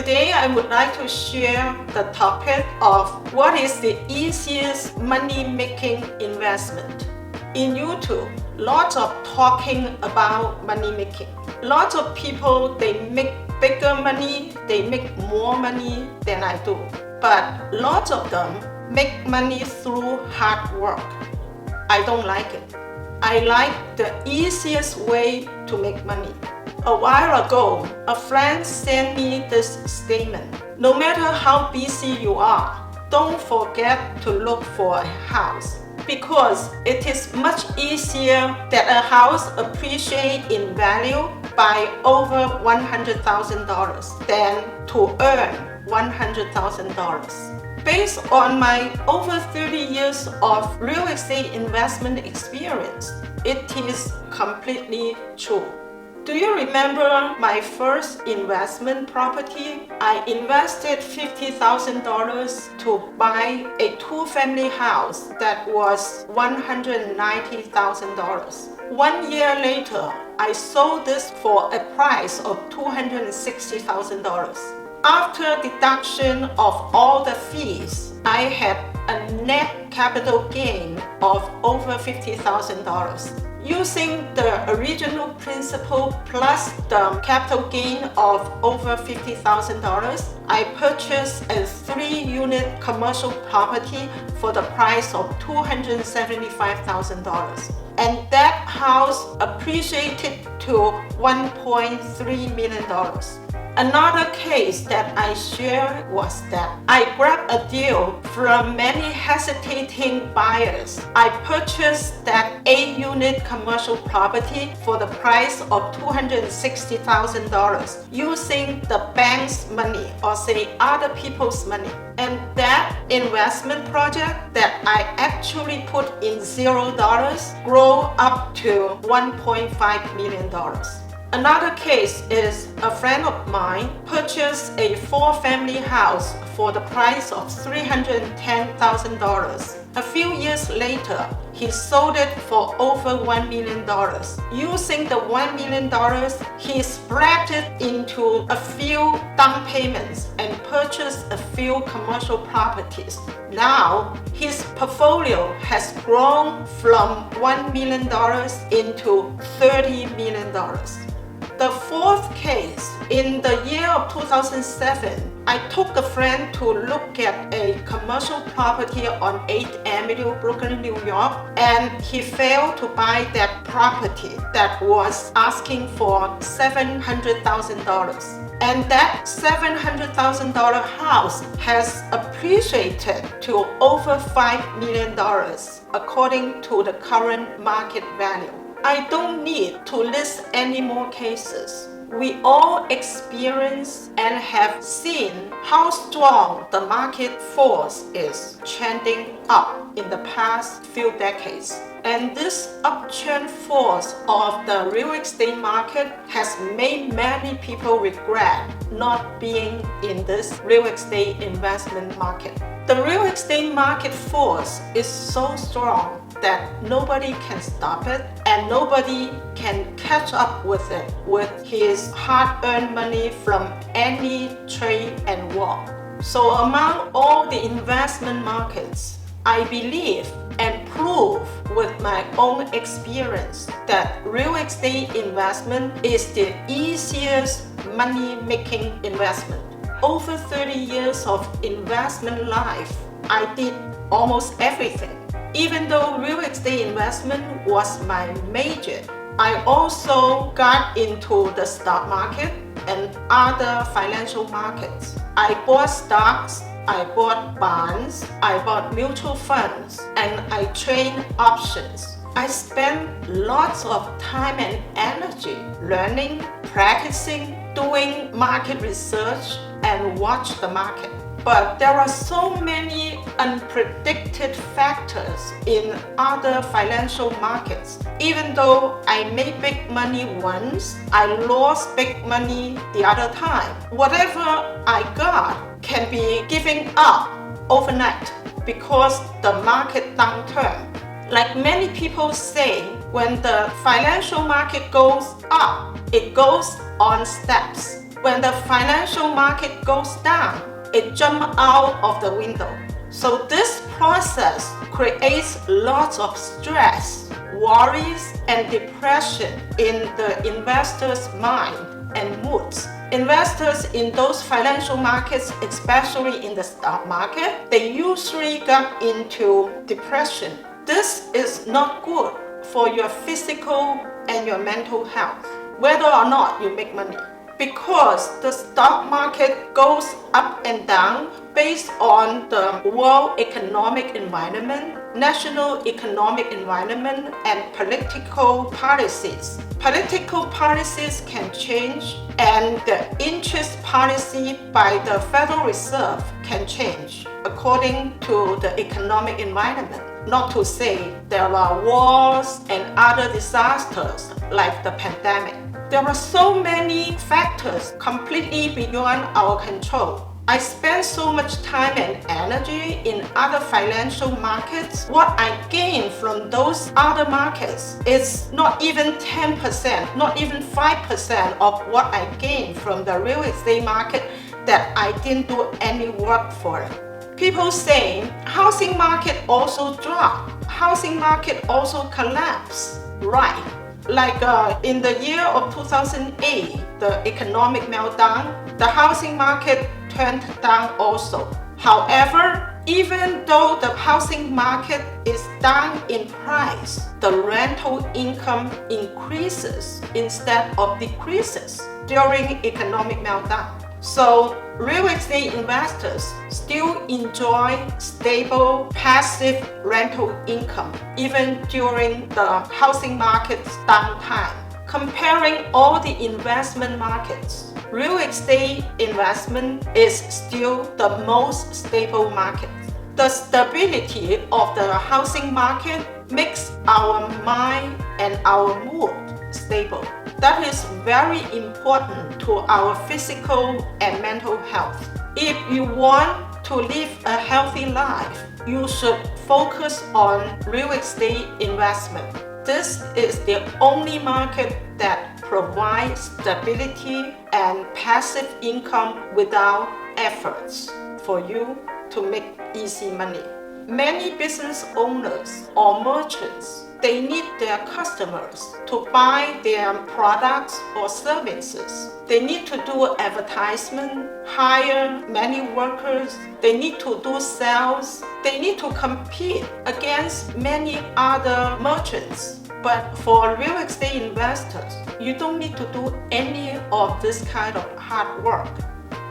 Today I would like to share the topic of what is the easiest money-making investment. In YouTube, lots of talking about money making. Lots of people, they make bigger money, they make more money than I do. But lots of them make money through hard work. I don't like it. I like the easiest way to make money. A while ago, a friend sent me this statement. No matter how busy you are, don't forget to look for a house, because it is much easier that a house appreciates in value by over $100,000 than to earn $100,000. Based on my over 30 years of real estate investment experience, it is completely true. Do you remember my first investment property? I invested $50,000 to buy a two-family house that was $190,000. 1 year later, I sold this for a price of $260,000. After deduction of all the fees, I had a net capital gain of over $50,000. Using the original principal plus the capital gain of over $50,000, I purchased a 3-unit commercial property for the price of $275,000. And that house appreciated to $1.3 million. Another case that I shared was that I grabbed a deal from many hesitating buyers. I purchased that 8-unit commercial property for the price of $260,000 using the bank's money, or say other people's money. And that investment project that I actually put in $0 grew up to $1.5 million. Another case is a friend of mine purchased a 4-family house for the price of $310,000. A few years later, he sold it for over $1 million. Using the $1 million, he spread it into a few down payments and purchased a few commercial properties. Now, his portfolio has grown from $1 million into $30 million. The fourth case, in the year of 2007, I took a friend to look at a commercial property on 8th Avenue, Brooklyn, New York, and he failed to buy that property that was asking for $700,000. And that $700,000 house has appreciated to over $5 million according to the current market value. I don't need to list any more cases. We all experience and have seen how strong the market force is trending up in the past few decades. And this uptrend force of the real estate market has made many people regret not being in this real estate investment market. The real estate market force is so strong that nobody can stop it and nobody can catch up with it with his hard-earned money from any trade and work. So among all the investment markets, I believe and prove with my own experience that real estate investment is the easiest money-making investment. Over 30 years of investment life, I did almost everything. Even though real estate investment was my major, I also got into the stock market and other financial markets. I bought stocks, I bought bonds, I bought mutual funds, and I trade options. I spent lots of time and energy learning, practicing, doing market research, and watch the market. But there are so many unpredicted factors in other financial markets. Even though I made big money once, I lost big money the other time. Whatever I got can be given up overnight because the market downturn. Like many people say, when the financial market goes up, it goes on steps. When the financial market goes down, it jumps out of the window. So this process creates lots of stress, worries, and depression in the investor's mind and moods. Investors in those financial markets, especially in the stock market, they usually get into depression. This is not good for your physical and your mental health, whether or not you make money. Because the stock market goes up and down based on the world economic environment, national economic environment, and political policies. Political policies can change, and the interest policy by the Federal Reserve can change according to the economic environment. Not to say there are wars and other disasters like the pandemic. There are so many factors completely beyond our control. I spend so much time and energy in other financial markets. What I gain from those other markets is not even 10%, not even 5% of what I gain from the real estate market that I didn't do any work for it. People say housing market also drop, housing market also collapse. Right. Like in the year of 2008, the economic meltdown, the housing market turned down also. However, even though the housing market is down in price, the rental income increases instead of decreases during economic meltdown. So real estate investors still enjoy stable, passive rental income even during the housing market's downtime. Comparing all the investment markets, real estate investment is still the most stable market. The stability of the housing market makes our mind and our mood stable. That is very important to our physical and mental health. If you want to live a healthy life, you should focus on real estate investment. This is the only market that provides stability and passive income without efforts for you to make easy money. Many business owners or merchants, they need their customers to buy their products or services. They need to do advertisement, hire many workers. They need to do sales. They need to compete against many other merchants. But for real estate investors, you don't need to do any of this kind of hard work.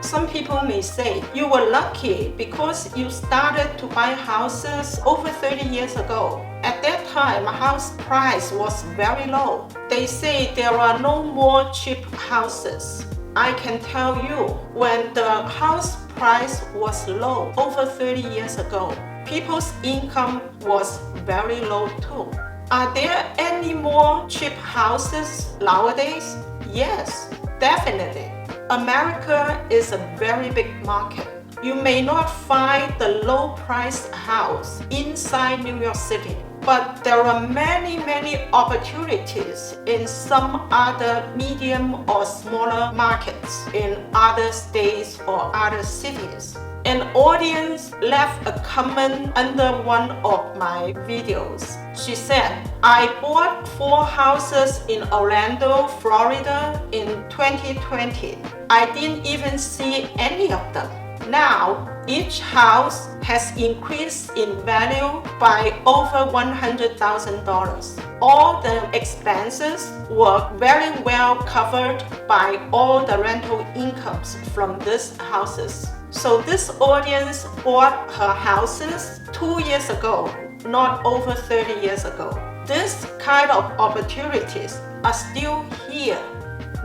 Some people may say you were lucky because you started to buy houses over 30 years ago. At that time, house price was very low. They say there are no more cheap houses. I can tell you, when the house price was low over 30 years ago, people's income was very low too. Are there any more cheap houses nowadays? Yes, definitely. America is a very big market. You may not find the low-priced house inside New York City, but there are many opportunities in some other medium or smaller markets in other states or other cities. An audience left a comment under one of my videos. She said, I bought 4 houses in Orlando, Florida in 2020. I didn't even see any of them. Now, each house has increased in value by over $100,000. All the expenses were very well covered by all the rental incomes from these houses. So this audience bought her houses 2 years ago, not over 30 years ago. This kind of opportunities are still here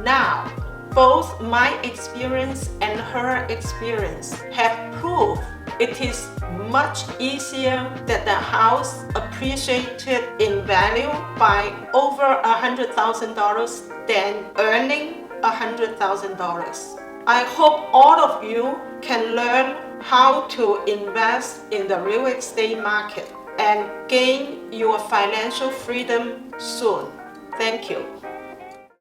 now. Both my experience and her experience have proved it is much easier that the house appreciated in value by over $100,000 than earning $100,000. I hope all of you can learn how to invest in the real estate market and gain your financial freedom soon. Thank you.